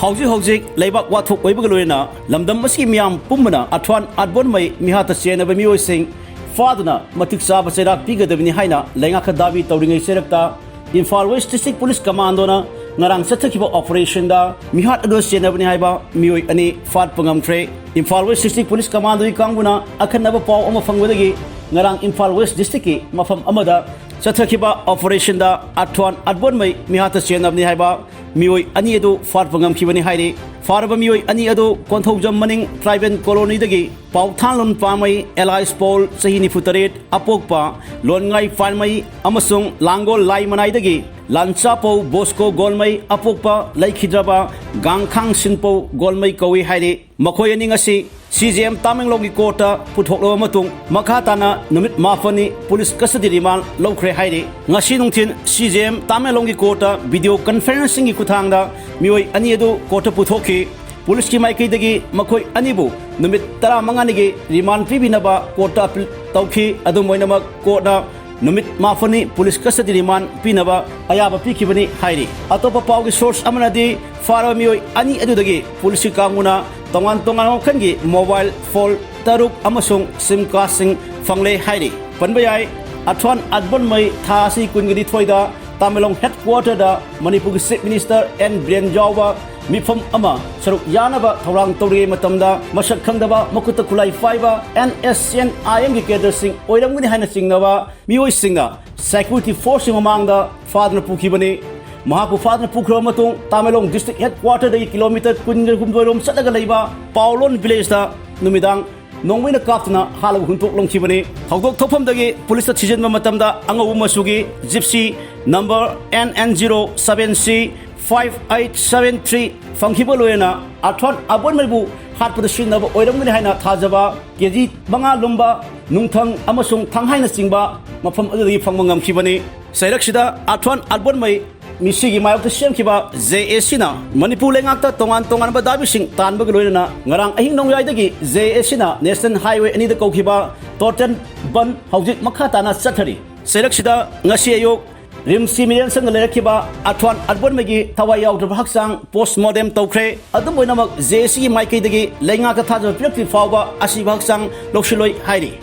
Hauji Labour Watuk Webagulina, Lamdam Masi Miam Pumana, Athuan Abonmai, Meehat Chennabani Meeoi sing, Fadana, Matiksa Serak Piga de Vinihaina, Lengaka Davi Tauring Serekta, Infal West District Police Commandona, Narang Satakiba Operation da, Meehat Ado Chennabani Haiba, Meeoi Ani, Fat Pungam Tre, Infal West District Police Commando Kanguna, Akanaba Paw Omafangwegi, Narang Infal West District, Mafam Amada, Satakiba Operation da, Athuan Abonmai, Meehat Chennabani Haiba, Meeoi Ani Ado, Fat Pungam Kibani Haidi, Faraba Meeoi Ani Ado, Konthojam Maning, Tribal Colony Dagi, Pau Tanlon Pamai, Elias Paul, Sahini Futaret, Apokpa, Longai Farmai, Amasung, Langol Lai Manai Dagi, Lanchapo, Bosco Golmai, Apokpa, Lake Hidraba, Gangkang Sinpo, Golmai Kawi Haidi, Makoyaningasi, CGM Tamenlogi Kota, Puthoklo Matung, Makatana, Numit Mafani, Police Custody Remand, Lokre Haidi, Ngasinungtin, CGM Tamenlogi Kota, Video Conferencing Kutanga, Meeoi Ani Ado, Kota Puthoki, Police Kimaiki Dagi, Makoi Anibu, Numit Tara Manganigi, Remand Pibinaba, Kota Tauki, Adumoinama, Kota, Numit Mafani, Police Custody Remand, Pinaba, Ayaba Pikibani, Haidi. Atopa Paugi Source Amanadi, Fara Meeoi Ani Adudagi, Police Kamuna, Tongan Kangi, Mobile Phone, Taruk Amasung, SIM Casting, Fangle Haidi. Panbayai, Athuan Abonmai, Thasi Kungidi Toida, Tamelong Headquarter da, Manipuri State Minister, and Brian Jawa, Mifam Ama, Saruk Yanaba, Torang Tori Matamda, Masak Kandaba, Makuta Kulai Fiber, and SN IM Gator Sing, Oidamuni Hana Singnava, Meeoi Singa, Security Force among the Father Pukibani. Mahapu Father Pukromatung, Tamelong District Headquarter, the kilometer Kunjum Satagalaiba, Paulon Village da, Numidang, Nongwina Kaptana, Halo Huntok Long Kibani, Hogok Topam Dagi, Police Chijan Matamda, Angawumasugi, Gypsy, number NN07C 5873, Funkibaluena, Athuan Abonmai, Hat for the Shin of Oidamina Tajaba, Gedi, Banga Lumba, Nungtang, Amasung, Tanghaina Singba, Mafam Adi Famangam Kibani, Sarakshida, Athuan Abonmai. Misigi Mayok the Shem Kiba, Esina, Manipuri Lengata, Tongan Badabishing, Tanbagulina, Narang Ahinong Yadagi, Esina, Neston Highway, and the Kokiba, Torten, Bun, Haujik Makatana Satari. Serakshida, Nasiayo, Rim Simian Sang Lekiba, Athuan Abonmai, Tawaya of Haksang, Postmodem Tokre, Adamoinamak, Zesi Maiki Dagi, Lengaka Taja, Fauba, Asibak Sang, Lokshiloi, Heidi.